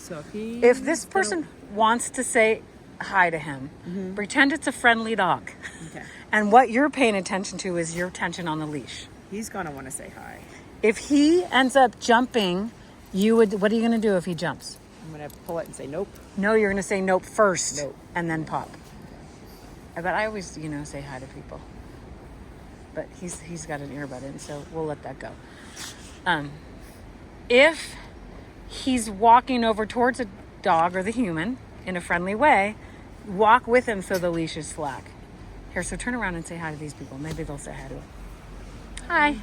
So if If this person wants to say hi to him, pretend it's a friendly dog. Okay. And what you're paying attention to is your attention on the leash. He's gonna want to say hi. If he ends up jumping, what are you going to do if he jumps? I'm gonna pull it and say nope. No, you're going to say nope first. Nope. And then pop. But I always, say hi to people. But he's got an earbud in, so we'll let that go. If he's walking over towards a dog or the human in a friendly way, walk with him so the leash is slack. Here, so turn around and say hi to these people. Maybe they'll say hi to him. Hi.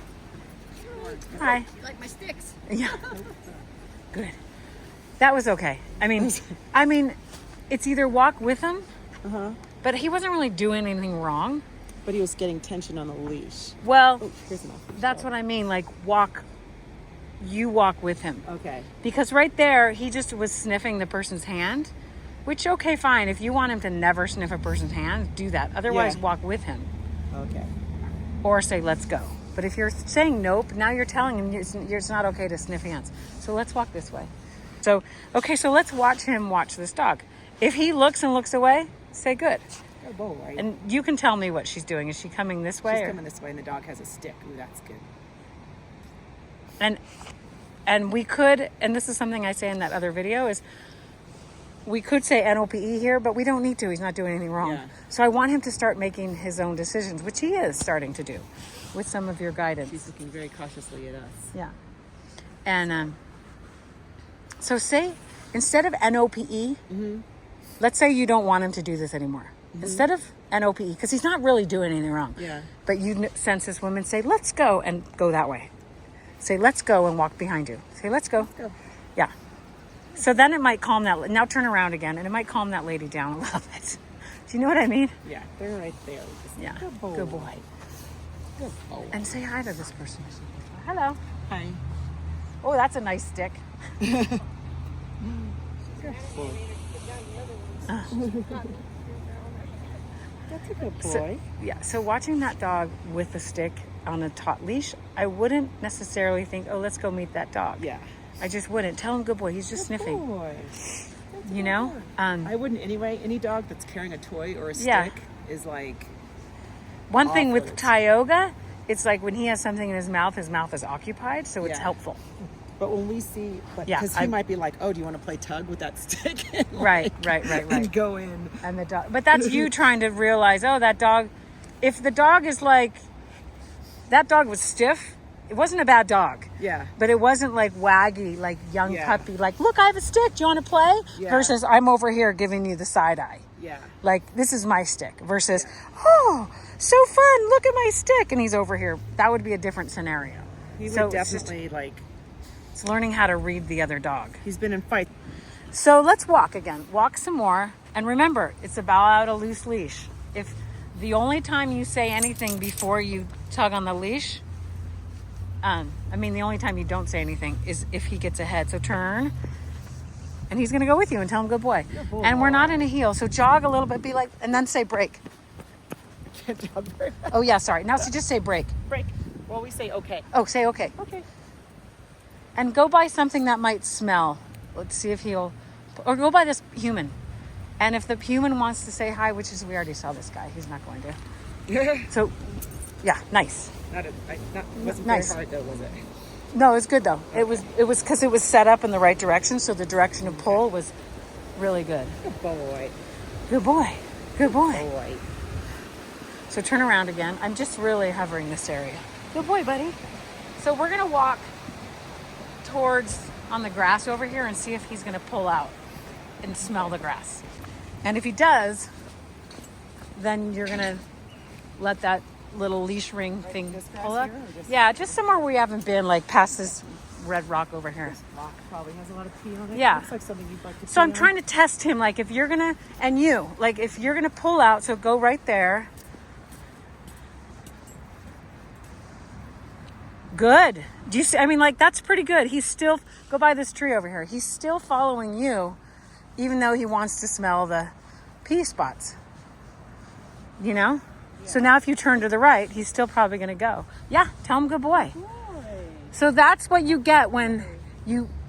Hi. You like my sticks? Yeah. Good. That was okay. I mean, it's either walk with him, but he wasn't really doing anything wrong. But he was getting tension on the leash. Well, Here's an that's what I mean. Like you walk with him. Okay. Because right there, he just was sniffing the person's hand, which, okay, fine. If you want him to never sniff a person's hand, do that. Otherwise, walk with him. Okay. Or say, let's go. But if you're saying nope, now you're telling him it's not okay to sniff hands. So let's walk this way. So let's watch him watch this dog. If he looks and looks away, say good. Good boy. And you can tell me what she's doing. Is she coming this way? She's coming this way, and the dog has a stick. Ooh, that's good. And we could, and this is something I say in that other video, is we could say NOPE here, but we don't need to. He's not doing anything wrong. Yeah. So I want him to start making his own decisions, which he is starting to do with some of your guidance. He's looking very cautiously at us. Yeah. And so say, instead of NOPE, let's say you don't want him to do this anymore. Instead of NOPE, because he's not really doing anything wrong. Yeah. But you sense this woman say, let's go, and go that way. Say, let's go, and walk behind you. Say, let's go. Let's go. Yeah. So then it might calm that, now turn around again, and it might calm that lady down a little bit. Do you know what I mean? Yeah, they're right there. Yeah. Good boy. Good boy. Good boy. And say hi to this person. Hello. Hi. Oh, that's a nice stick. Good boy. That's a good boy. So watching that dog with a stick on a taut leash, I wouldn't necessarily think, oh, let's go meet that dog. Yeah. I just wouldn't. Tell him good boy. He's just sniffing. Boy. You know? I wouldn't anyway. Any dog that's carrying a toy or a stick Yeah. is like... One thing with awkward. Tioga, it's like when he has something in his mouth is occupied, so it's Yeah. helpful. But when we see... Yeah, Because he might be like, oh, do you want to play tug with that stick? Right. And go in. And the dog, but that's you trying to realize, oh, that dog, if the dog is like, that dog was stiff, it wasn't a bad dog. Yeah. But it wasn't like waggy, like young Yeah. puppy, like, look, I have a stick, do you want to play? Yeah. Versus, I'm over here giving you the side eye. Yeah. Like, this is my stick. Versus, oh, so fun, look at my stick. And he's over here. That would be a different scenario. He would So definitely like... It's learning how to read the other dog. He's been in fight. So let's walk again. Walk some more. And remember, it's about a loose leash. If the only time you say anything before you tug on the leash, the only time you don't say anything is if he gets ahead. So turn, and he's going to go with you and tell him good boy. Good boy. And we're not in a heel, so jog a little bit, be like, and then say break. Oh yeah, sorry. Now so just say break. Break. Well, we say okay. Oh, say okay. Okay. And go by something that might smell. Let's see if he'll, or go by this human. And if the human wants to say hi, which is, we already saw this guy, he's not going to. So, yeah, nice. Wasn't Nice. very hard though, was it? No, it was good though. Okay. It was because it was set up in the right direction, so the direction of pull was really good. Good boy. Good boy. Good boy. Boy. So turn around again. I'm just really hovering this area. Good boy, buddy. So we're gonna walk towards on the grass over here and see if he's gonna pull out and smell the grass. And if he does, then you're gonna let that little leash ring thing this grass pull up. here, or just- Yeah, just somewhere we haven't been, like past this red rock over here. This rock probably has a lot of pee on it. Yeah. Looks like something you'd like to So I'm trying to test him, like if you're gonna, and you, like if you're gonna pull out, so go right there. Good. Do you see, that's pretty good. He's still, go by this tree over here. He's still following you, even though he wants to smell the pee spots. You know? Yeah. So now if you turn to the right, he's still probably gonna go. Yeah, tell him good boy. Boy. So that's what you get when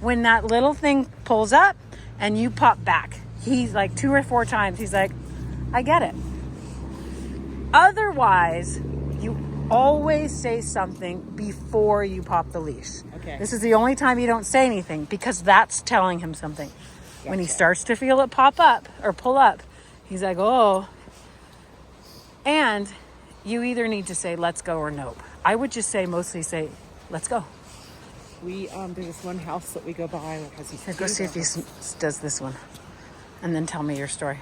that little thing pulls up. and you pop back. He's like 2 or 4 times. He's like, I get it. Otherwise, you always say something before you pop the leash. Okay. This is the only time you don't say anything because that's telling him something. Gotcha. When he starts to feel it pop up or pull up, he's like, oh. And you either need to say, let's go or nope. I would just mostly say, let's go. There's this one house that we go by that has these. Here, go see if he does this one. And then tell me your story.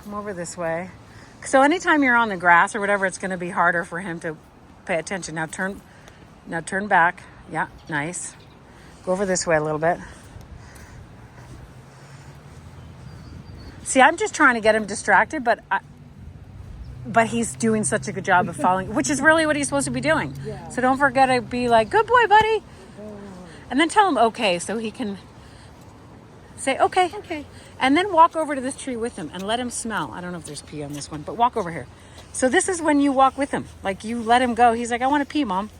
Come over this way. So anytime you're on the grass or whatever, it's going to be harder for him to pay attention. Now turn back. Yeah, nice. Go over this way a little bit. See, I'm just trying to get him distracted, but he's doing such a good job of following, which is really what he's supposed to be doing. Yeah. So don't forget to be like, good boy, buddy. And then tell him okay, so he can say, okay. Okay. And then walk over to this tree with him and let him smell. I don't know if there's pee on this one, but walk over here. So this is when you walk with him. Like you let him go. He's like, I want to pee, Mom.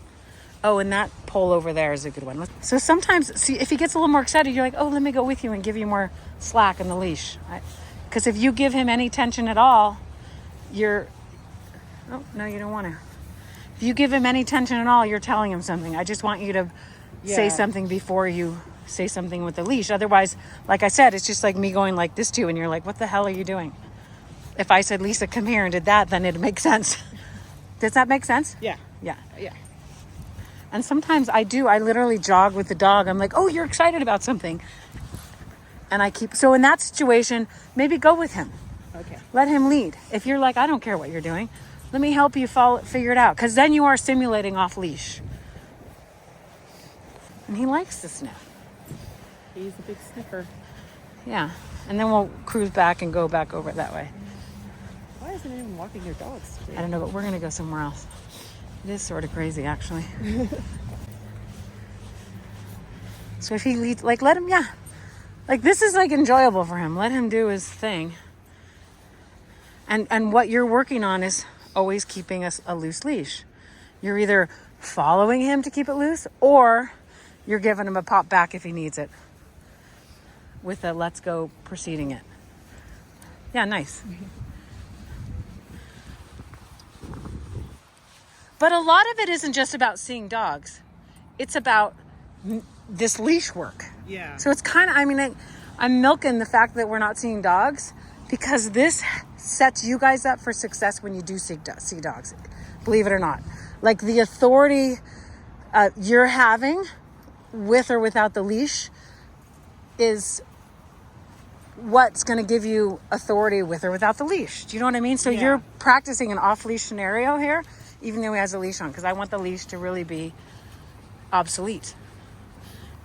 Oh, and that pole over there is a good one. So sometimes, see, if he gets a little more excited, you're like, oh, let me go with you and give you more slack in the leash. Because if you give him any tension at all, oh, no, you don't want to. If you give him any tension at all, you're telling him something. I just want you to say something before you say something with the leash. Otherwise, like I said, it's just like me going like this to you, and you're like, what the hell are you doing? If I said, Lisa, come here, and did that, then it'd make sense. Does that make sense? Yeah. Yeah. Yeah. And sometimes I literally jog with the dog. I'm like, oh, you're excited about something. And so in that situation, maybe go with him. Okay. Let him lead. If you're like, I don't care what you're doing, let me help you figure it out. Because then you are simulating off leash. And he likes to sniff. He's a big sniffer. Yeah. And then we'll cruise back and go back over it that way. Why isn't anyone walking their dogs today? I don't know, but we're going to go somewhere else. It is sort of crazy, actually. So if he leads, like, let him, like, this is, like, enjoyable for him. Let him do his thing. And what you're working on is always keeping a loose leash. You're either following him to keep it loose, or you're giving him a pop back if he needs it. With a let's go preceding it. Yeah, nice. But a lot of it isn't just about seeing dogs. It's about this leash work. Yeah. So it's kind of, I'm milking the fact that we're not seeing dogs because this sets you guys up for success when you do see dogs, believe it or not. Like the authority you're having with or without the leash is what's going to give you authority with or without the leash. Do you know what I mean? So you're practicing an off-leash scenario here, even though he has a leash on, because I want the leash to really be obsolete.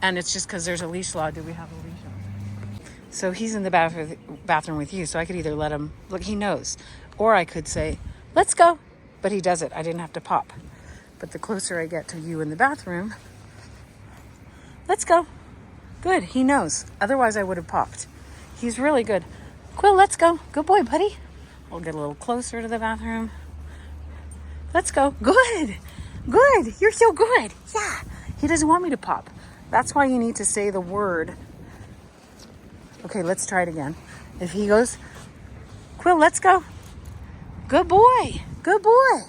And it's just because there's a leash law. Do we have a leash on? So he's in the bathroom with you, so I could either let him, look, he knows. Or I could say, let's go. But he does it. I didn't have to pop. But the closer I get to you in the bathroom, let's go. Good, he knows. Otherwise I would have popped. He's really good. Quill, let's go. Good boy, buddy. We'll get a little closer to the bathroom. Let's go. Good. Good. You're so good. Yeah. He doesn't want me to pop. That's why you need to say the word. Okay, let's try it again. If he goes, Quill, let's go. Good boy. Good boy.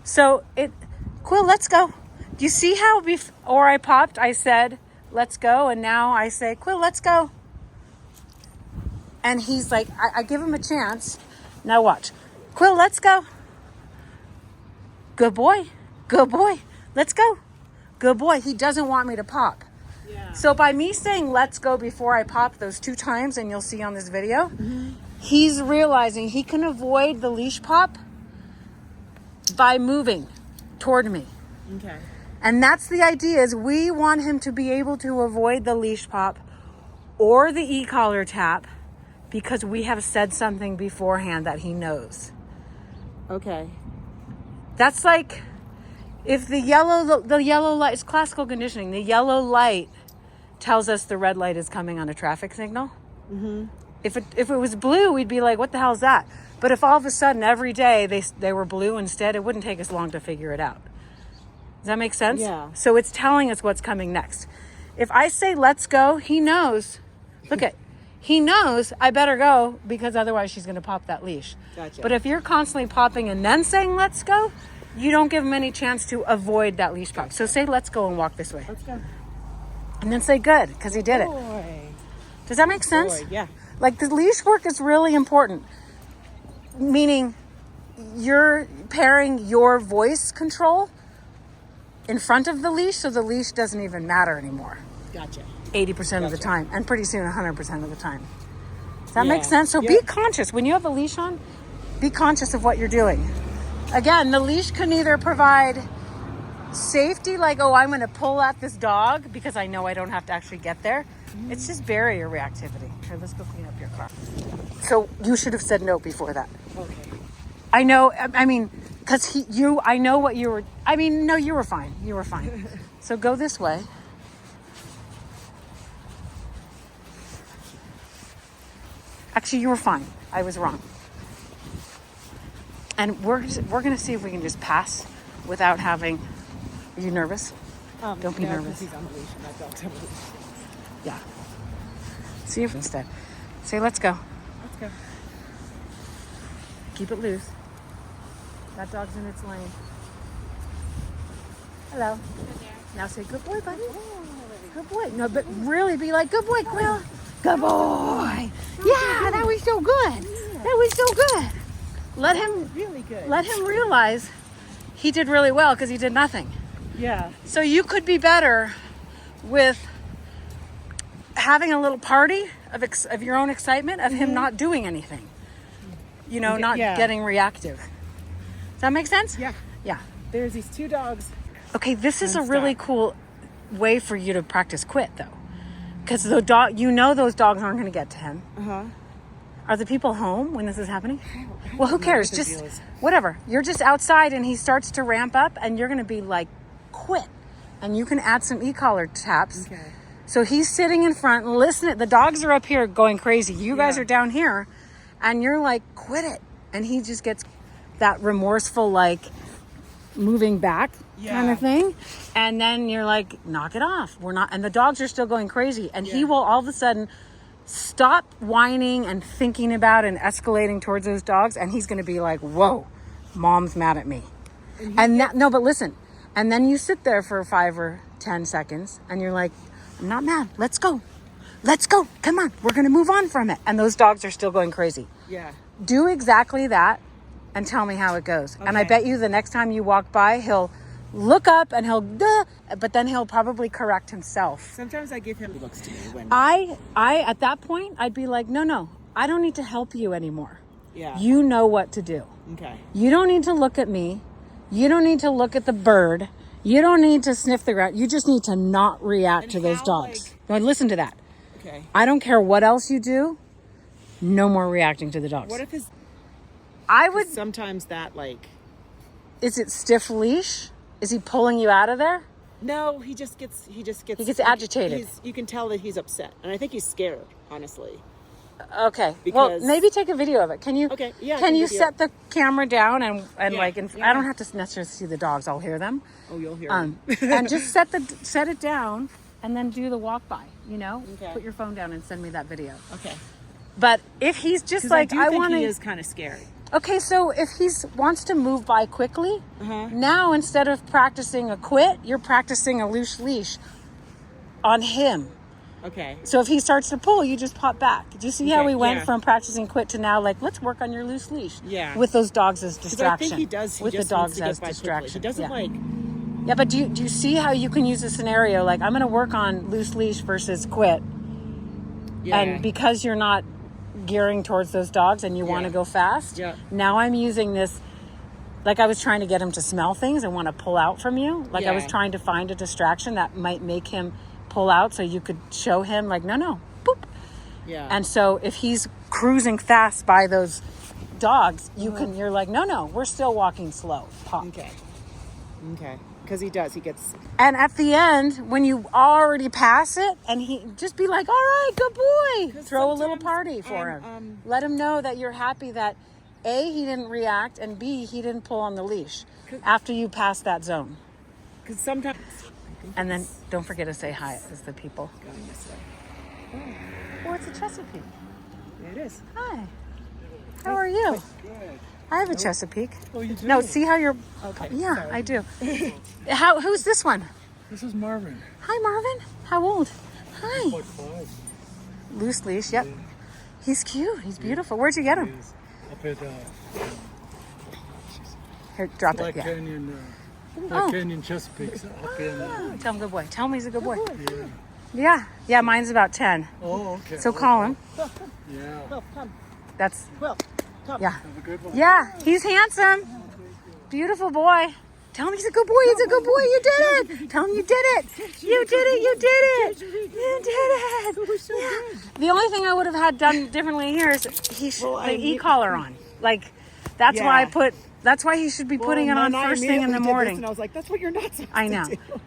So Quill, let's go. Do you see how before I popped, I said, let's go. And now I say, Quill, let's go. And he's like, I give him a chance. Now watch. Quill, let's go. Good boy. Good boy. Let's go. Good boy. He doesn't want me to pop. Yeah. So by me saying let's go before I pop those 2 times, and you'll see on this video, he's realizing he can avoid the leash pop by moving toward me. Okay. And that's the idea, is we want him to be able to avoid the leash pop or the e-collar tap because we have said something beforehand that he knows. Okay. That's like if the yellow light, it's classical conditioning. The yellow light tells us the red light is coming on a traffic signal. Mm-hmm. If it was blue, we'd be like, what the hell is that? But if all of a sudden every day they were blue instead, it wouldn't take us long to figure it out. Does that make sense? Yeah. So it's telling us what's coming next. If I say let's go, he knows. He knows I better go because otherwise she's going to pop that leash. Gotcha. But if you're constantly popping and then saying let's go, you don't give him any chance to avoid that leash pop. So say let's go and walk this way. Let's go. And then say good because he did it. Boy. Does that make sense? Boy, yeah. Like the leash work is really important. Meaning you're pairing your voice control in front of the leash so the leash doesn't even matter anymore. Gotcha. 80% of the time, and pretty soon 100% of the time. Does that Yeah. make sense? So be conscious. When you have a leash on, be conscious of what you're doing. Again, the leash can either provide safety, like, oh, I'm going to pull at this dog because I know I don't have to actually get there. It's just barrier reactivity. Here, let's go clean up your car. So you should have said no before that. Okay. I know, I mean, because I know what you were, I mean, no, you were fine. You were fine. So go this way. Actually, you were fine. I was wrong. And we're going to see if we can just pass without having... Are you nervous? Don't be nervous. He's on the leash and that dog's on the leash. Yeah. See if instead. Say, let's go. Let's go. Keep it loose. That dog's in its lane. Hello. Now say, good boy, buddy. Good boy. No, but really be like, good boy, Quill. Good boy. Yeah, that was so good. That was so good. Really good. Let him realize he did really well because he did nothing. Yeah. So you could be better with having a little party of your own excitement of him not doing anything. You know, not getting reactive. Does that make sense? Yeah. Yeah. There's these two dogs. Okay, this is a Non-stop. really cool way for you to practice quit, though. Because the dog, you know those dogs aren't going to get to him. Uh-huh. Are the people home when this is happening? I Well, who don't know cares? what their Just deal is. whatever. You're just outside and he starts to ramp up and you're going to be like, quit. And you can add some e-collar taps. Okay. So he's sitting in front, listening. The dogs are up here going crazy. You guys Yeah. are down here and you're like, quit it. And he just gets that remorseful, like, moving back kind Yeah. of thing. And then you're like, knock it off. We're not, and the dogs are still going crazy. And he Yeah. will all of a sudden stop whining and thinking about and escalating towards those dogs. And he's going to be like, whoa, mom's mad at me. And that, no, but listen. And then you sit there for 5 or 10 seconds and you're like, I'm not mad. Let's go. Let's go. Come on. We're going to move on from it. And those dogs are still going crazy. Yeah. Do exactly that and tell me how it goes. And I Okay. bet you the next time you walk by, he'll look up and he'll, duh, but then he'll probably correct himself. Sometimes I give him looks to me when. I at that point, I'd be like, no, I don't need to help you anymore. Yeah. You know what to do. Okay. You don't need to look at me. You don't need to look at the bird. You don't need to sniff the ground. You just need to not react And to those how, dogs. Now, listen to that. Okay. I don't care what else you do. No more reacting to the dogs. What if his? I would. Sometimes that like. Is it stiff leash? Is he pulling you out of there? No, he just gets. He gets agitated. You can tell that he's upset, and I think he's scared. Honestly. Okay. Well, Because- maybe take a video of it. Can you? Okay, yeah, I Can can you video. set the camera down and Yeah, like? yeah. I don't have to necessarily see the dogs. I'll hear them. Oh, you'll hear him. And just set it down and then do the walk by. You know, Okay. put your phone down and send me that video. Okay. But if he's just 'Cause like, I do I think want he to. is kind of scary. Okay, so if he wants to move by quickly, Uh-huh. now instead of practicing a quit, you're practicing a loose leash on him. Okay. So if he starts to pull, you just pop back. Do you see how Okay, we went yeah. from practicing quit to now, like, let's work on your loose leash? Yeah. With those dogs as Because I distraction. think he does. He with just the dogs needs to get as by quickly. distraction. He doesn't yeah. like. Yeah, but do you see how you can use a scenario like, I'm going to work on loose leash versus quit. Yeah. And because you're not gearing towards those dogs and you want to Yeah. go fast, Yeah. now I'm using this, like I was trying to get him to smell things and want to pull out from you. Like I was Yeah. trying to find a distraction that might make him pull out so you could show him like, no, boop. Yeah. And so if he's cruising fast by those dogs, you're like, no, we're still walking slow. Pop. Okay. Okay. Because he does. He gets. And at the end, when you already pass it, and he just be like, all right, good boy. 'Cause Throw a little sometimes party for I'm, him. Let him know that you're happy that A, he didn't react, and B, he didn't pull on the leash after you pass that zone. Because sometimes. And then don't forget to say hi as the people. Going this way. Oh, it's a Chesapeake. There it is. Hi. How are you? Good. I have a Chesapeake. Oh, you do? No, see how you're... Okay. Yeah, sorry. I do. Who's this one? This is Marvin. Hi, Marvin. How old? Hi. Like 5. Loose leash, yep. He's cute. He's beautiful. Where'd you get him? He's up at Here, drop it. Black Yeah. Canyon. Oh. Black Canyon Chesapeake's up in. Tell him good boy. Tell him he's a good boy. Yeah. Yeah. Yeah, mine's about 10. Oh, okay. So call him. Yeah. Well, come. That's... Well, come. Yeah. Have a good one. Yeah, he's handsome. Beautiful boy. Tell him he's a good boy. He's a good boy. You did it. Tell him you did it. You did it. You did it. You did it. Yeah. The only thing I would have had done differently here is he should the e-collar on. Like, that's why I Yeah. put... That's why he should be putting it on first thing in the morning. And I was like, that's what you're not supposed I know. to do.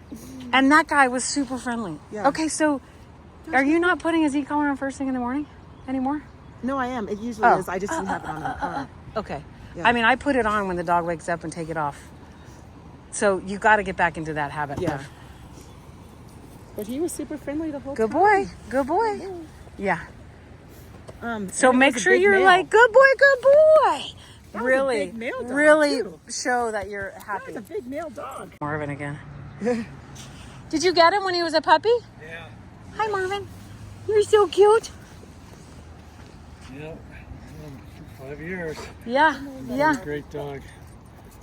And that guy was super friendly. Yeah. Okay, so are you not putting his e-collar on first thing in the morning anymore? No, I am. It usually is. I just didn't have it on in the car. Okay. Yeah. I mean, I put it on when the dog wakes up and take it off. So you got to get back into that habit. Yeah. But he was super friendly the whole Good time. boy. Good boy. Yeah. So and it make was a sure big you're male. like, good boy, good boy. That was a Really, big male dog, really too. show that you're That happy. was a big male dog. Marvin again. Did you get him when he was a puppy? Yeah. Hi, Marvin. You're so cute. Yeah. 5 years. Yeah, yeah. Great dog.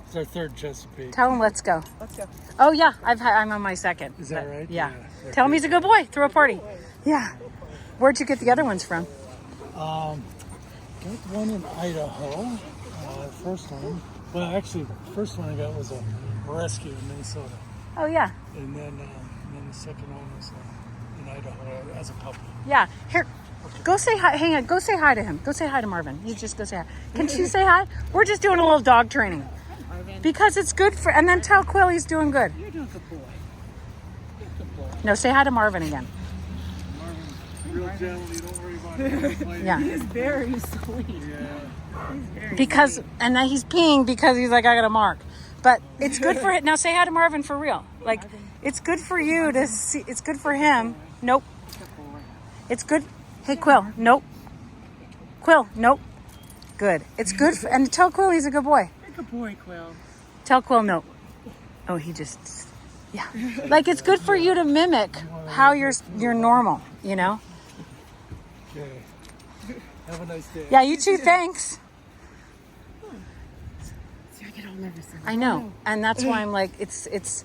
It's our 3rd Chesapeake. Tell him let's go. Let's go. Oh yeah, I'm on my 2nd. Is that But, right? Yeah. Yeah. Tell him he's a good boy. Throw a party. Yeah. Where'd you get the other ones from? Got one in Idaho. First one. Well, actually, first one I got was a rescue in Minnesota. Oh yeah, And then the second one was in Idaho as a puppy. yeah. Here, go say hi. Hang on. Go say hi to him. Go say hi to Marvin. You just go say hi. Can she say hi? We're just doing a little dog training Marvin, because it's good for. And then tell Quill he's doing good. you're doing a good boy. You're a good boy. No, say hi to Marvin again. Marvin's real gentle. You don't worry about him. Yeah. He is very sweet. Yeah. He's very Because sweet. and then he's peeing because he's like I got a mark. But it's good for it. Now say hi to Marvin for real. Like it's good for you to see. It's good for him. Nope. Good boy. It's good. Hey, Quill. Nope. Quill. Nope. Good. It's good. For, and tell Quill he's a good boy. You're a good boy, Quill. Tell Quill no. Oh, he just. Yeah. Like it's good for you to mimic how you're normal. You know. Okay. Have a nice day. Yeah. You too. Thanks. See, I get all nervous. I know. And that's why I'm like it's.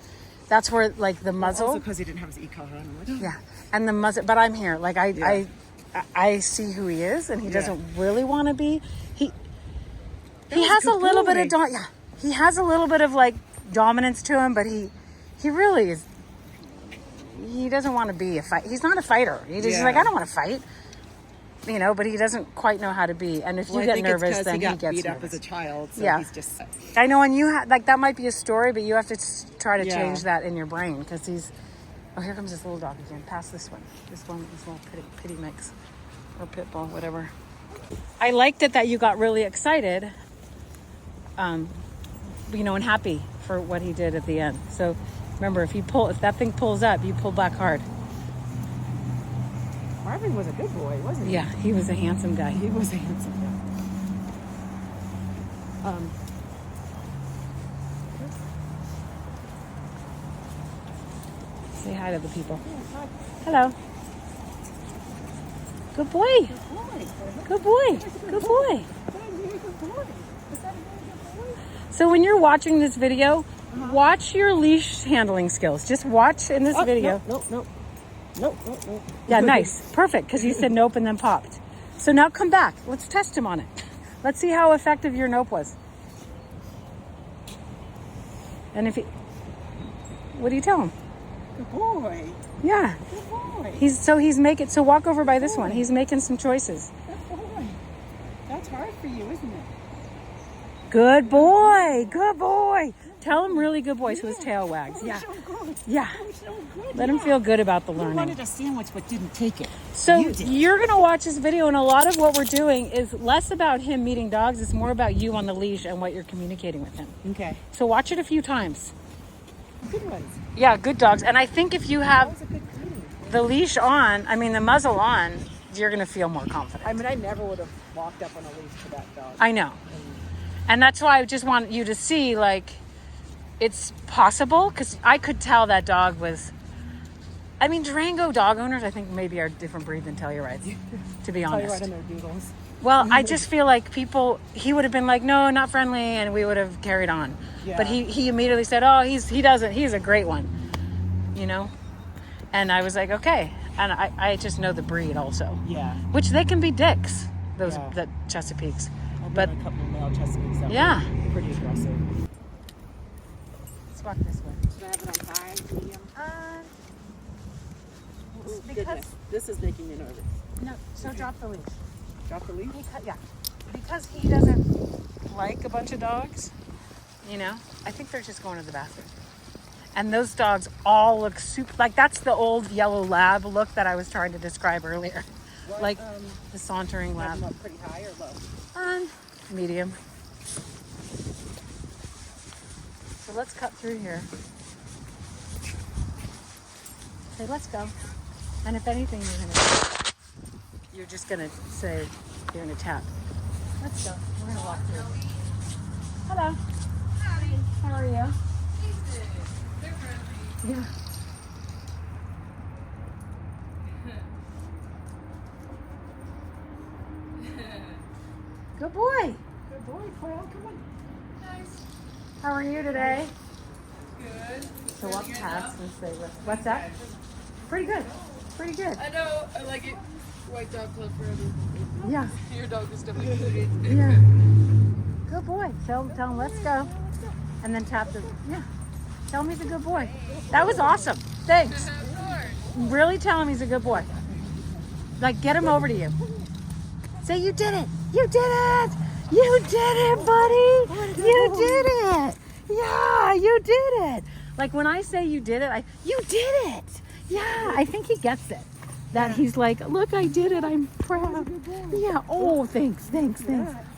That's where like the Also muzzle. because he didn't have his e-collar on. I'm like, oh. Yeah. And the muzzle. But I'm here. Like I see who he is, and he doesn't really want to be. He was has a good little bit boy. of he has a little bit of like dominance to him, but he really is. He doesn't want to be a fight. He's not a fighter. He's Yeah. like I don't want to fight, you know. But he doesn't quite know how to be. And if Well, you I get think nervous, it's 'cause then he got gets beat nervous. up as a child. So Yeah. he's just. I know, and you like that might be a story, but you have to try to Yeah. change that in your brain because he's. Oh, here comes this little dog again. Pass this one. This little pity mix or pit bull, whatever. I liked it that you got really excited, you know, and happy for what he did at the end. So remember, if that thing pulls up, you pull back hard. Marvin was a good boy, wasn't he? Yeah, he was a handsome guy. He was a handsome guy. Say hi to the people. Hello. Good boy. Good boy. Good boy. So when you're watching this video, watch your leash handling skills. Just watch in this video. Nope. Yeah, nice. Perfect, because you said nope and then popped. So now come back. Let's test him on it. Let's see how effective your nope was. And if he... What do you tell him? Good boy. Yeah. Good boy. He's making... So walk over by this one. He's making some choices. Good boy. That's hard for you, isn't it? Good boy. Good boy. Tell him really good boy so his tail wags. Yeah. So good. Yeah. So good. Let him feel good about the He learning. wanted a sandwich but didn't take it. So You did. you're going to watch this video, and a lot of what we're doing is less about him meeting dogs. It's more about you on the leash and what you're communicating with him. Okay. So watch it a few times. Good ones. Yeah, good dogs. And I think if you That have was a good breed. the leash on, I mean, the muzzle on, you're going to feel more confident. I mean, I never would have walked up on a leash to that dog. I know. And that's why I just want you to see, like, it's possible. Because I could tell that dog was... I mean, Durango dog owners, I think, maybe are a different breed than Tellurides, to be honest. Telluride and their doodles. Well, I just feel like he would have been like, no, not friendly, and we would have carried on. Yeah. But he immediately said, oh, he's a great one, you know? And I was like, okay. And I just know the breed also. Yeah. Which they can be dicks, those Yeah. the Chesapeakes. I've But known a couple of male Chesapeakes that yeah. were pretty aggressive. Let's walk this way. Should I have it on high, medium? Oh, Because goodness. This is making me nervous. no, so drop the leash. Drop the leash? Because he doesn't like a bunch of dogs, you know, I think they're just going to the bathroom. And those dogs all look super, like that's the old yellow lab look that I was trying to describe earlier. What, Like the sauntering have them lab. up pretty high or low? Medium. So let's cut through here. Say, let's go. And if anything, you're just gonna say, you're gonna tap. Let's go. We're gonna walk through. Hello. Hi. How are you? They're friendly. Yeah. Good boy. Good boy, Quill. Come on. Nice. How are you today? Good. So walk past and say, what's that? Pretty good. Pretty good. I know. I like it. White dog club for everyone. Yeah. Your dog is definitely suited. Yeah. Good boy. Tell him, let's go. And then tap the, yeah. Tell him he's a good boy. That was awesome. Thanks. Of course. Really tell him he's a good boy. Like, get him over to you. Say, you did it. You did it. You did it, buddy. You did it. Yeah, you did it. Like, when I say you did it, you did it. Yeah, I think he gets it. That he's like, look, I did it. I'm proud. Yeah. Oh, thanks.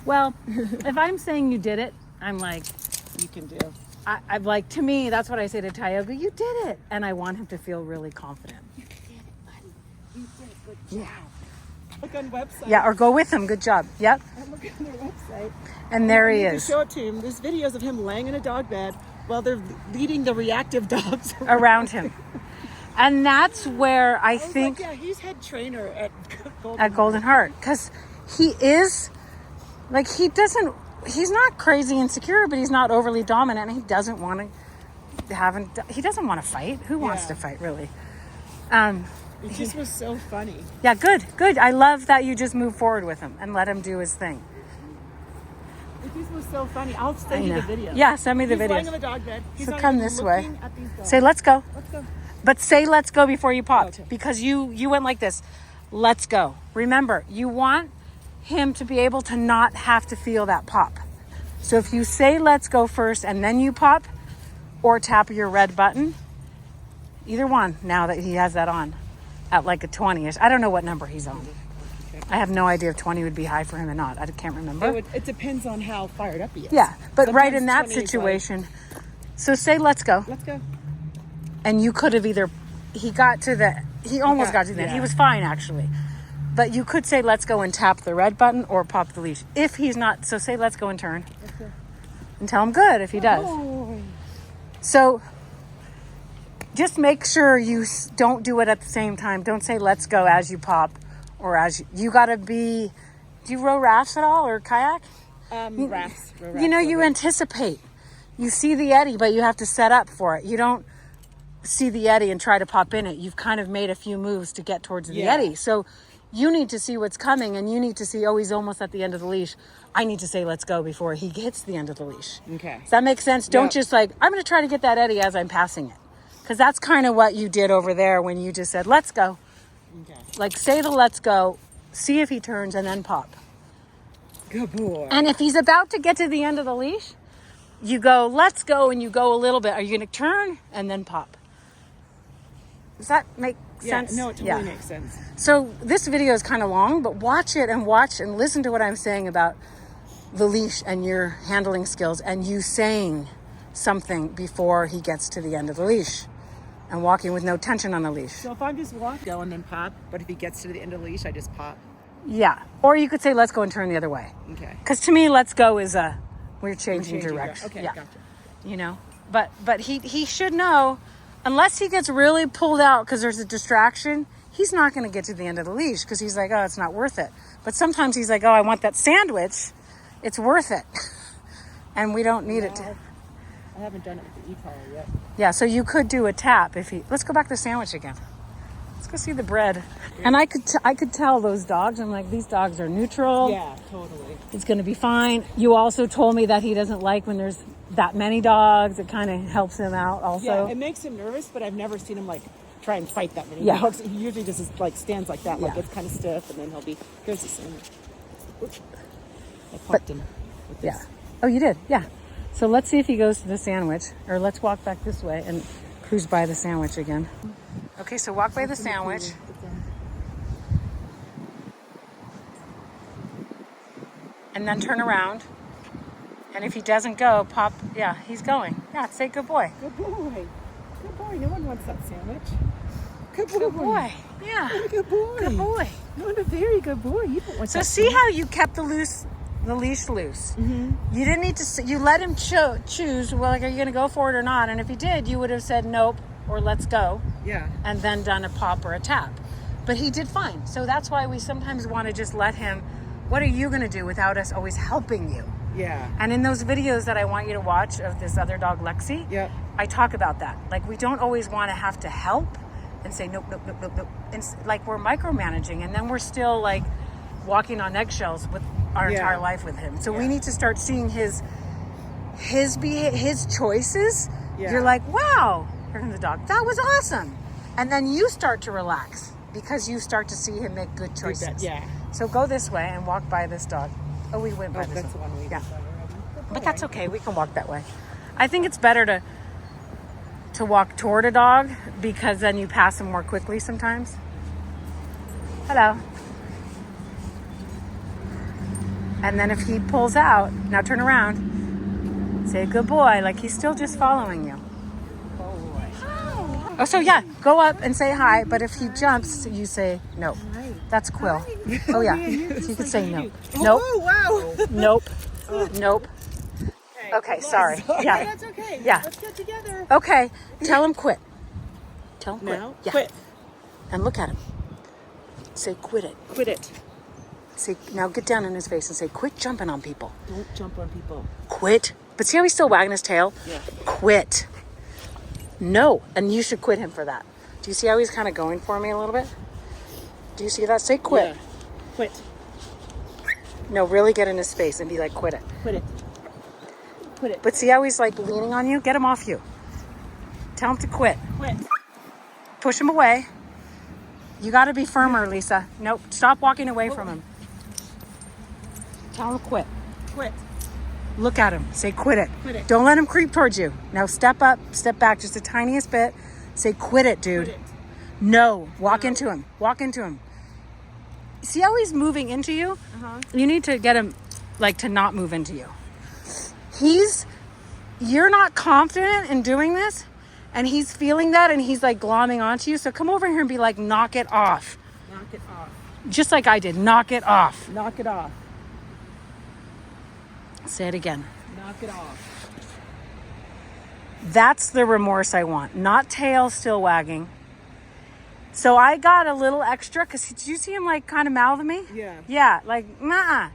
Well, if I'm saying you did it, I'm like, You can do. I'm like, to me, that's what I say to Tioga. You did it. And I want him to feel really confident. You did it, buddy. You did a good job. Yeah. Look on website. Yeah, or go with him. Good job. Yep. I'm looking on their website. And there he I need is. to show it to him. There's videos of him laying in a dog bed while they're leading the reactive dogs Around him. And that's where I I was think like, yeah, he's head trainer at Golden. at Golden Heart, because he is like, he's not crazy insecure, but he's not overly dominant, and he doesn't want to fight. Who wants Yeah. to fight, really? It just was so funny. Yeah, good. I love that you just move forward with him and let him do his thing. It just was so funny. I'll I send you know. the video. Yeah, send me the He's laying videos. in the dog bed. He's So not come even this way. looking at these dogs. Say, let's go. Let's go. But say let's go before you popped, Okay. because you went like this. Let's go. Remember, you want him to be able to not have to feel that pop. So if you say let's go first and then you pop, or tap your red button, either one, now that he has that on at like a 20ish. I don't know what number he's on. I have no idea if 20 would be high for him or not. I can't remember. It depends on how fired up he is. Yeah, but right in that Sometimes 20 is like, situation, so say let's go. let's go. And you could have he almost got to the end. He yeah. was fine, actually. But you could say, let's go, and tap the red button or pop the leash. If he's not, so say, let's go and turn. Okay. And tell him good if he does. Oh. So just make sure you don't do it at the same time. Don't say, let's go as you pop, or you got to be, do you row rafts at all or kayak? Rafts. You know, you anticipate. You see the eddy, but you have to set up for it. You don't see the eddy and try to pop in it. You've kind of made a few moves to get towards the eddy. So you need to see what's coming, and you need to see, oh, he's almost at the end of the leash. I need to say, let's go, before he hits the end of the leash. Okay. Does that make sense? Don't Yep. just like, I'm going to try to get that eddy as I'm passing it. Because that's kind of what you did over there when you just said, let's go. Okay. Like, say the let's go, see if he turns, and then pop. Good boy. And if he's about to get to the end of the leash, you go, let's go, and you go a little bit. Are you going to turn and then pop? Does that make sense? No, it totally makes sense. So this video is kind of long, but watch it and listen to what I'm saying about the leash and your handling skills, and you saying something before he gets to the end of the leash, and walking with no tension on the leash. So if I'm just walking, go and then pop, but if he gets to the end of the leash, I just pop. Yeah. Or you could say, let's go and turn the other way. Okay. Because to me, let's go is we're changing direction. Okay, yeah. gotcha. You know, but he should know, unless he gets really pulled out because there's a distraction, he's not going to get to the end of the leash because he's like, oh, it's not worth it. But sometimes he's like, oh, I want that sandwich. It's worth it. And we don't need it to. I haven't done it with the e-collar yet. Yeah, so you could do a tap if he. Let's go back to the sandwich again. Let's go see the bread. And I could tell those dogs. I'm like, these dogs are neutral. Yeah, totally. It's going to be fine. You also told me that he doesn't like when there's that many dogs. It kind of helps him out also. Yeah, it makes him nervous, but I've never seen him like try and fight that many Yeah. dogs. He usually just is, like stands like that, like Yeah. it's kind of stiff, and then he'll be, here's the sandwich. Oops. I popped him with this. Yeah. Oh, you did? Yeah. So let's see if he goes to the sandwich, or let's walk back this way and cruise by the sandwich again. Okay, so walk by the sandwich. And then turn around. And if he doesn't go, pop. Yeah, he's going. Yeah, say good boy. Good boy. Good boy. No one wants that sandwich. Good boy. Good boy. Yeah. Good boy. Good boy. You're a very good boy. You don't want So that see how you kept the leash loose. Mm-hmm. You didn't need to. You let him choose. Well, like, are you going to go for it or not? And if he did, you would have said nope or let's go. Yeah. And then done a pop or a tap. But he did fine. So that's why we sometimes want to just let him. What are you going to do without us always helping you? Yeah. And in those videos that I want you to watch of this other dog, Lexi, Yep. I talk about that. Like, we don't always want to have to help and say, nope, nope, nope, nope, nope. And like, we're micromanaging, and then we're still like walking on eggshells with our entire life with him. So we need to start seeing his choices. Yeah. You're like, wow, here's the dog. That was awesome. And then you start to relax because you start to see him make good choices. Yeah. So go this way and walk by this dog. Oh, we went by Oh, this that's the one we Yeah. went by already. But that's okay. We can walk that way. I think it's better to walk toward a dog because then you pass him more quickly sometimes. Hello. And then if he pulls out, now turn around, say good boy, like he's still just following you. Oh, so yeah, go up and say hi, but if he jumps, you say no. That's Quill. Oh yeah, so you could say no. Nope. Oh, wow. Nope. Nope. Okay, sorry. Yeah. That's okay. Yeah. Let's get together. Okay, tell him quit. Tell him quit. Now, Yeah. quit. And look at him. Say quit it. Quit it. Say, now get down in his face and say, quit jumping on people. Don't jump on people. Quit. But see how he's still wagging his tail? Yeah. Quit. No. And you should quit him for that. Do you see how he's kind of going for me a little bit? Do you see that? Say quit. Yeah. Quit. No, really get in his face and be like, quit it. Quit it. Quit it. But see how he's like leaning on you? Get him off you. Tell him to quit. Quit. Push him away. You got to be firmer, Lisa. Nope. Stop walking away from him. Tell him to quit. Quit. Look at him. Say quit it. Quit it. Don't let him creep towards you. Now step up, step back just the tiniest bit. Say quit it, dude. Quit it. No. Walk into him. Walk into him. See how he's moving into you? Uh-huh. You need to get him like to not move into you. You're not confident in doing this, and he's feeling that, and he's like glomming onto you. So come over here and be like, knock it off. Knock it off. Just like I did. Knock it off. Knock it off. Say it again. Knock it off. That's the remorse I want. Not tail still wagging. So I got a little extra because did you see him like kind of mouth me? Yeah. Yeah, like, nah.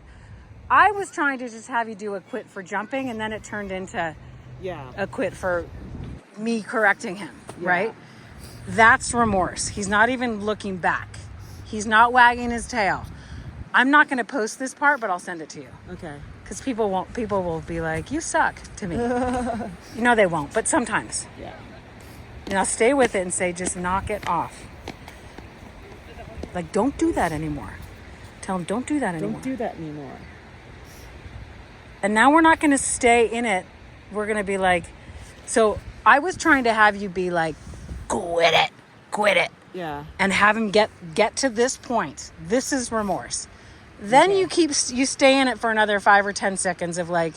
I was trying to just have you do a quit for jumping, and then it turned into Yeah. a quit for me correcting him, right? That's remorse. He's not even looking back. He's not wagging his tail. I'm not going to post this part, but I'll send it to you. Okay. Because people will be like, you suck to me. No, they won't, but sometimes. Yeah. Now stay with it and say, just knock it off. Like, don't do that anymore. Tell them, don't do that anymore. Don't do that anymore. And now we're not going to stay in it. We're going to be like, so I was trying to have you be like, quit it. Yeah. And have him get to this point. This is remorse. Then you stay in it for another 5 or 10 seconds of like,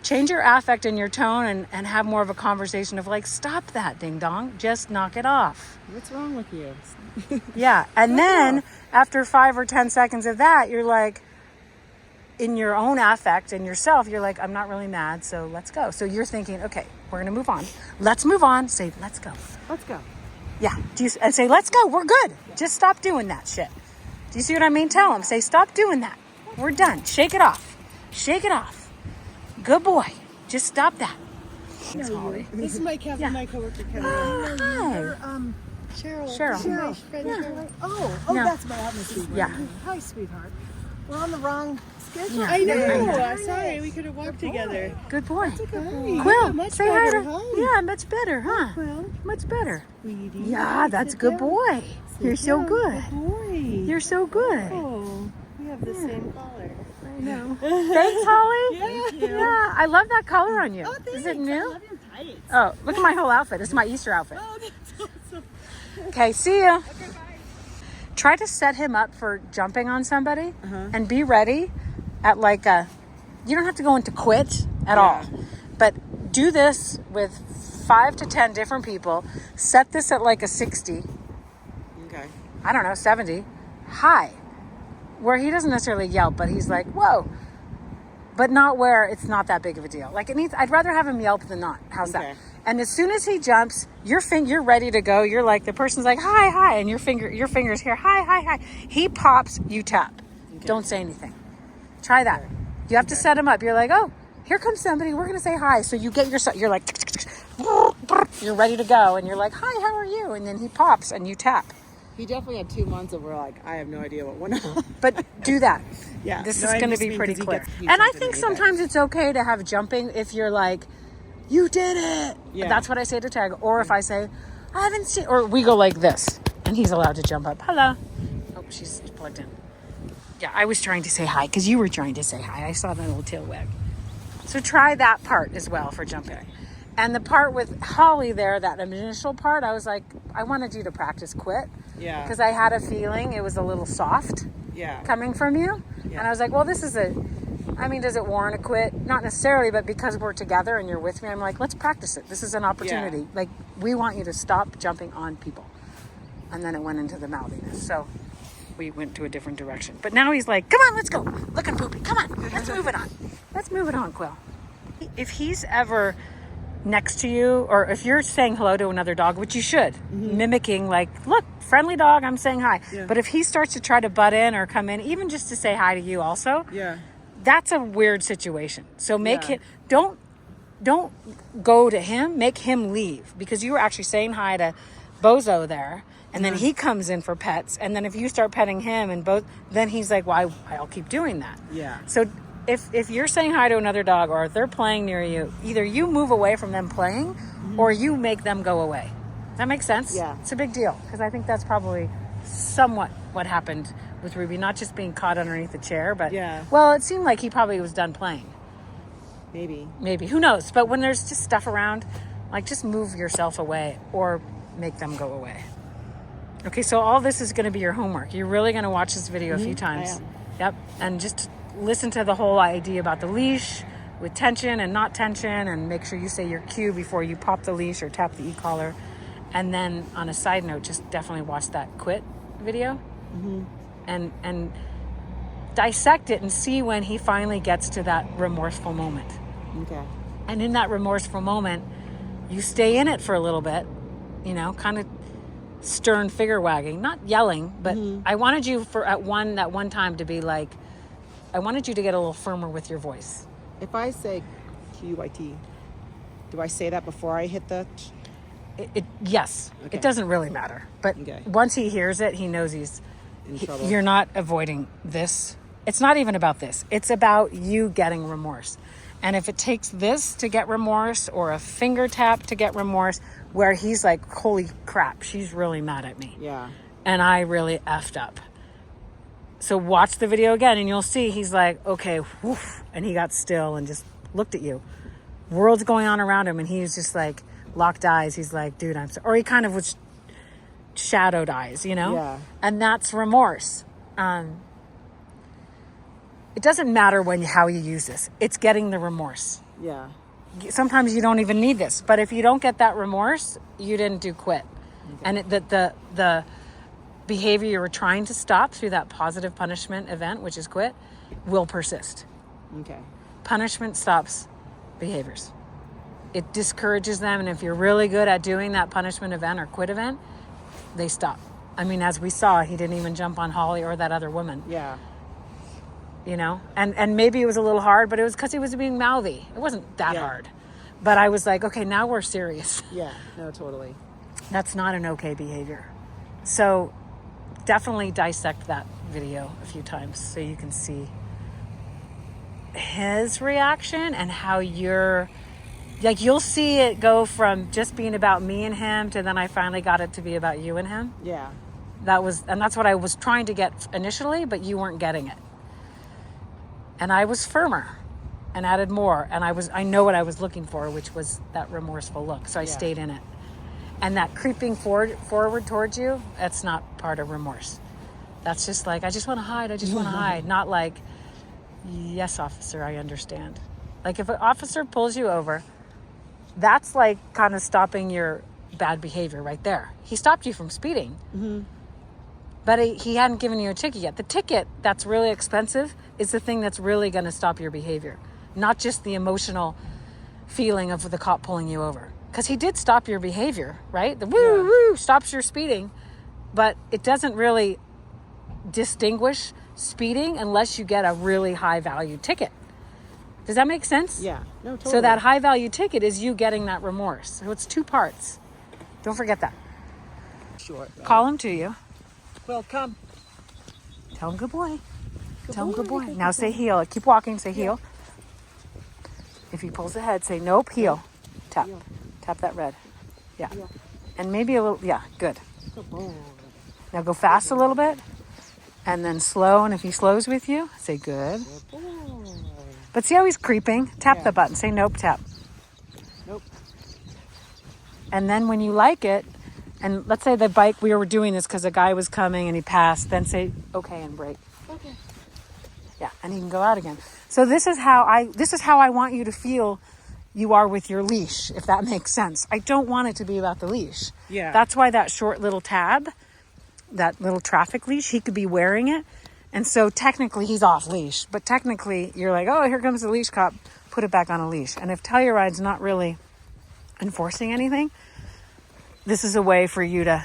change your affect and your tone and have more of a conversation of like, stop that ding dong, just knock it off. What's wrong with you? Yeah. And then after 5 or 10 seconds of that, you're like, in your own affect and yourself, you're like, I'm not really mad, so let's go. So you're thinking, okay, we're going to move on. Let's move on. Say, let's go. Let's go. Yeah. And say, let's go. We're good. Just stop doing that shit. Do you see what I mean? Tell them. Say, stop doing that. We're done. Shake it off. Shake it off. Good boy. Just stop that. Thanks, Holly. This is my Kevin, my coworker Kevin. Hi. Cheryl. Cheryl. Cheryl. Oh, No. that's my atmosphere. Yeah. Hi, sweetheart. We're on the wrong schedule. Yeah. I know. Very Sorry, nice. we could have walked together. Good boy. Hi. Quill, Much say hi better. to Hi. Yeah, much better, huh? Quill. Much better. Sweetie. Yeah, that's a Sit good down. boy. You're so down. good. Boy. You're so good. Oh, we have the same color. I know. Thanks, Holly. Yeah, I love that color on you. Is it new? Oh, look at my whole outfit. It's my Easter outfit. Oh, that's awesome. Okay, see ya. Try to set him up for jumping on somebody and be ready at like you don't have to go into quit at all. But do this with 5 to 10 different people. Set this at like a 60. Okay. I don't know, 70. High. Where he doesn't necessarily yelp, but he's like, whoa. But not where it's not that big of a deal. Like I'd rather have him yelp than not. How's Okay. that? And as soon as he jumps, you're ready to go. You're like, the person's like, hi, hi. And your finger's here. Hi, hi, hi. He pops, you tap. Okay. Don't say anything. Try that. You have to set him up. You're like, oh, here comes somebody. We're going to say hi. So you get you're like, you're ready to go. And you're like, hi, how are you? And then he pops and you tap. He definitely had 2 months of where like I have no idea what went on. But do that. Yeah. This No, is I going to just be mean pretty 'cause he clear. gets- he And I jumped think into me, sometimes it's okay to have jumping if you're like, you did it. Yeah. That's what I say to Tag. Or if I say, I haven't seen, or we go like this and he's allowed to jump up. Hello. Oh, she's plugged in. Yeah, I was trying to say hi because you were trying to say hi. I saw that little tail wag. So try that part as well for jumping. And the part with Holly there, that initial part, I was like, I wanted you to practice quit. Yeah. Because I had a feeling it was a little soft Yeah. coming from you. Yeah. And I was like, well, does it warrant a quit? Not necessarily, but because we're together and you're with me, I'm like, let's practice it. This is an opportunity. Yeah. Like, we want you to stop jumping on people. And then it went into the mouthiness. So we went to a different direction. But now he's like, come on, let's go. Looking poopy. Come on, let's move it on. Let's move it on, Quill. If he's ever next to you, or if you're saying hello to another dog, which you should, mimicking like, look, friendly dog, I'm saying hi. Yeah. But if he starts to try to butt in or come in, even just to say hi to you also, Yeah. that's a weird situation. So make Yeah. him, don't go to him, make him leave, because you were actually saying hi to Bozo there, and then he comes in for pets, and then if you start petting him and both, then he's like, well, I'll keep doing that. Yeah. So if you're saying hi to another dog, or if they're playing near you, either you move away from them playing, or you make them go away. That makes sense? Yeah. It's a big deal, because I think that's probably somewhat what happened with Ruby, not just being caught underneath the chair, but Yeah. well, it seemed like he probably was done playing. Maybe. Who knows? But when there's just stuff around, like, just move yourself away or make them go away. Okay, so all this is going to be your homework. You're really going to watch this video a few times. I am. Yep. And just listen to the whole idea about the leash with tension and not tension, and make sure you say your cue before you pop the leash or tap the e-collar. And then on a side note, just definitely watch that quit video and dissect it and see when he finally gets to that remorseful moment. Okay. And in that remorseful moment, you stay in it for a little bit, kind of stern figure wagging, not yelling, but I wanted you that one time to be like, I wanted you to get a little firmer with your voice. If I say QYT, do I say that before I hit the? Yes, Okay. it doesn't really matter. But Okay. once he hears it, he knows In trouble. you're not avoiding this. It's not even about this. It's about you getting remorse. And if it takes this to get remorse, or a finger tap to get remorse, where he's like, holy crap, she's really mad at me. Yeah. And I really effed up. So watch the video again and you'll see he's like, okay, woof. And he got still and just looked at you. World's going on around him and he's just like locked eyes. He's like, dude, I'm sorry. Or he kind of was shadowed eyes, Yeah. And that's remorse. It doesn't matter how you use this. It's getting the remorse. Yeah. Sometimes you don't even need this, but if you don't get that remorse, you didn't do quit. And the behavior you were trying to stop through that positive punishment event, which is quit, will persist. Okay. Punishment stops behaviors. It discourages them, and if you're really good at doing that punishment event or quit event, they stop. I mean, as we saw, he didn't even jump on Holly or that other woman. Yeah. You know, and maybe it was a little hard, but it was because he was being mouthy. It wasn't that hard. But I was like, okay, now we're serious. Yeah. No, totally. That's not an okay behavior. So definitely dissect that video a few times so you can see his reaction and how you're, like, you'll see it go from just being about me and him to then I finally got it to be about you and him. Yeah. That's what I was trying to get initially, but you weren't getting it. And I was firmer and added more. And I know what I was looking for, which was that remorseful look. So I stayed in it. And that creeping forward towards you, that's not part of remorse. That's just like, I just want to hide. I just want to hide. Not like, yes, officer, I understand. Like if an officer pulls you over, that's like kind of stopping your bad behavior right there. He stopped you from speeding. Mm-hmm. But he hadn't given you a ticket yet. The ticket that's really expensive is the thing that's really going to stop your behavior. Not just the emotional feeling of the cop pulling you over. Because he did stop your behavior, right? The woo stops your speeding. But it doesn't really distinguish speeding unless you get a really high value ticket. Does that make sense? Yeah. No, totally. So that high value ticket is you getting that remorse. So it's two parts. Don't forget that. Short. Right? Call him to you. Quill, come. Tell him good boy. Tell him good boy. Now say heel. Keep walking. Say heel. If he pulls the head, say nope, heel. Tap. Heel. Tap that red. Yeah. Heel. And maybe a little, yeah, good. Good boy. Now go fast a little bit. And then slow. And if he slows with you, say good. Good boy. But see how he's creeping? Tap the button. Say nope, tap. Nope. And then when you like it, and let's say the bike, we were doing this because a guy was coming and he passed, then say okay and brake. Okay. Yeah, and he can go out again. So this is how I want you to feel you are with your leash, if that makes sense. I don't want it to be about the leash. Yeah. That's why that short little tab, that little traffic leash, he could be wearing it. And so technically he's off leash, but technically you're like, oh, here comes the leash cop, put it back on a leash. And if Telluride's not really enforcing anything, this is a way for you to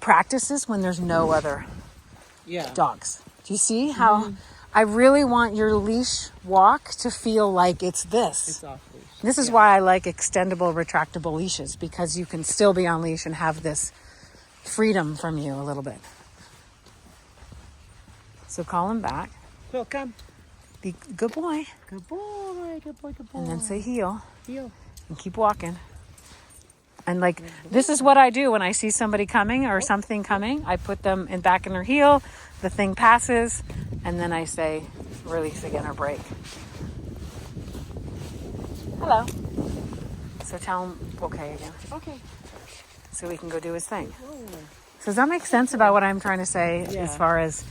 practice this when there's no other dogs. Do you see how I really want your leash walk to feel like it's this? It's off leash. This is why I like extendable, retractable leashes, because you can still be on leash and have this freedom from you a little bit. So call him back. Quill, come. Be good boy. Good boy. Good boy. Good boy. And then say heel. Heel. And keep walking. And like, this is what I do when I see somebody coming or something coming. I put them back in their heel. The thing passes. And then I say, release again or brake. Hello. So tell him, okay again. Okay. So he can go do his thing. So does that make sense about what I'm trying to say as far as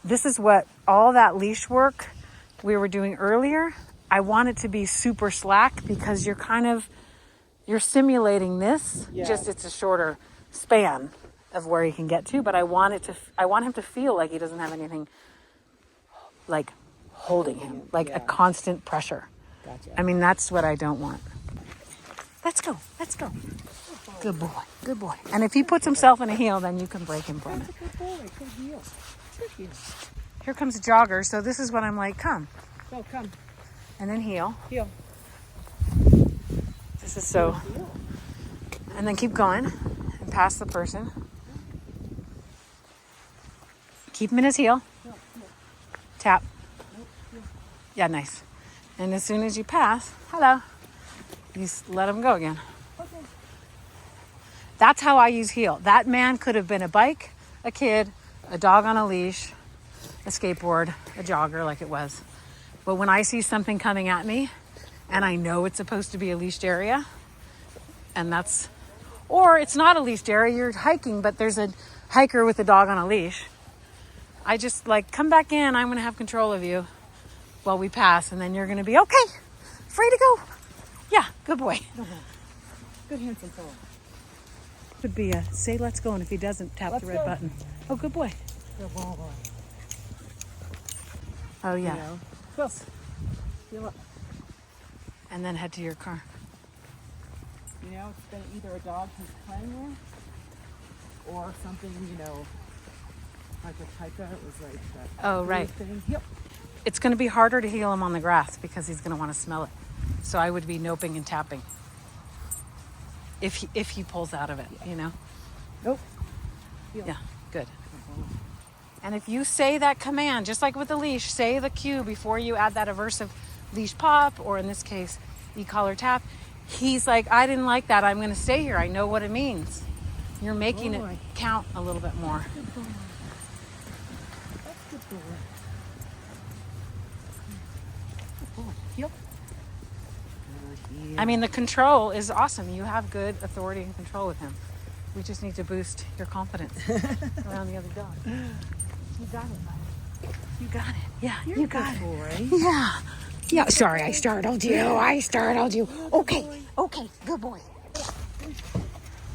this is what all that leash work we were doing earlier. I want it to be super slack because you're simulating this. Yeah. Just it's a shorter span of where he can get to, but I want him to feel like he doesn't have anything like holding him, like a constant pressure. Gotcha. I mean, that's what I don't want. Let's go. Good boy. Good boy. And if he puts himself in a heel, then you can break him from it. Good boy. Good heel. Good heel. Here comes a jogger. So this is what I'm like, come. Go, come. And then heel. Heel. This is so. And then keep going and pass the person. Keep him in his heel. Tap. Yeah, nice. And as soon as you pass, hello, you let him go again. That's how I use heel. That man could have been a bike, a kid, a dog on a leash, a skateboard, a jogger like it was. But when I see something coming at me and I know it's supposed to be a leashed area, or it's not a leashed area, you're hiking, but there's a hiker with a dog on a leash. I just like, come back in, I'm gonna have control of you while we pass, and then you're gonna be okay. Free to go. Yeah, good boy. Good handsome fellow. Would be a say let's go, and if he doesn't, tap the red go. button. Oh, good boy. Good boy. Oh, yeah. You know. Quills. Feel up. And then head to your car. You know, it's been either a dog who's playing with or something, you know, like a Taika. It was like that. Oh, blue right. Thing. Yep. It's going to be harder to heal him on the grass because he's going to want to smell it. So I would be noping and tapping if he pulls out of it, you know? Nope. Yeah, good. And if you say that command, just like with the leash, say the cue before you add that aversive leash pop, or in this case, e-collar tap. He's like, I didn't like that. I'm going to stay here. I know what it means. You're making it count a little bit more. That's good boy. Good boy. Yep. I mean, the control is awesome. You have good authority and control with him. We just need to boost your confidence around the other dog. You got it, buddy. You got it. Yeah, you got it. Boy. Yeah. Yeah, sorry, I startled you. Okay, good boy.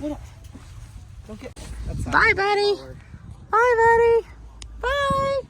Don't get. Bye, buddy. Bye, buddy. Bye.